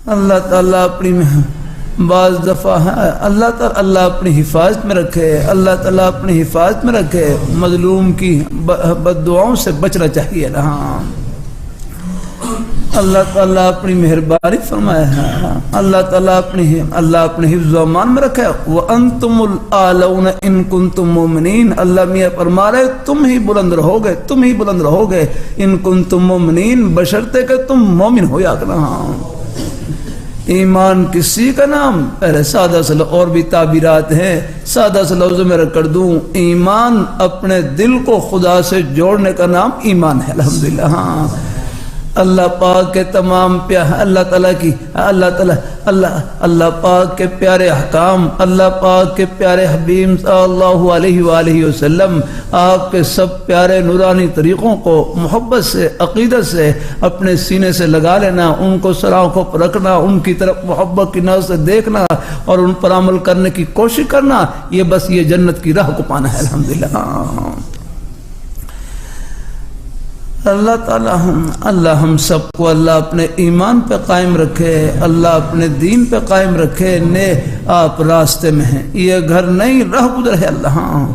اللہ تعالیٰ اپنی بعض دفعہ اللہ تعالیٰ اپنی حفاظت میں رکھے، اللہ تعالیٰ اپنی حفاظت میں رکھے، مظلوم کی بد دعاؤں سے بچنا چاہیے نا۔ اللہ تعالیٰ اپنی مہربانی فرمائے، اللہ تعالیٰ اپنے حفظ و امان میں رکھے۔ وَأَنْتُمُ الْأَعْلَوْنَ إِن كُنتُم مُؤْمِنِينَ، اللہ میاں فرما رہے تم ہی بلند رہو گے ان کنتم مومنین، بشرطے کہ تم مومن ہو یا کرنا۔ ایمان کسی کا نام، پہلے سادہ سے اور بھی تعبیرات ہیں، سادہ سے لفظ میں کر دوں، ایمان اپنے دل کو خدا سے جوڑنے کا نام ایمان ہے۔ الحمدللہ۔ ہاں، اللہ پاک کے تمام اللہ پاک کے پیارے احکام، اللہ پاک کے پیارے حبیب صلی اللہ علیہ وآلہ وسلم، آپ کے سب پیارے نورانی طریقوں کو محبت سے، عقیدت سے اپنے سینے سے لگا لینا، ان کو سر آنکھوں پر رکھنا، ان کی طرف محبت کی نظر سے دیکھنا اور ان پر عمل کرنے کی کوشش کرنا، یہ بس یہ جنت کی راہ کو پانا ہے۔ الحمدللہ۔ اللہ تعالیٰ اللہ ہم سب کو اللہ اپنے ایمان پہ قائم رکھے، اللہ اپنے دین پہ قائم رکھے۔ آپ راستے میں ہیں، یہ گھر نہیں، راہ گزر ہے اللہ۔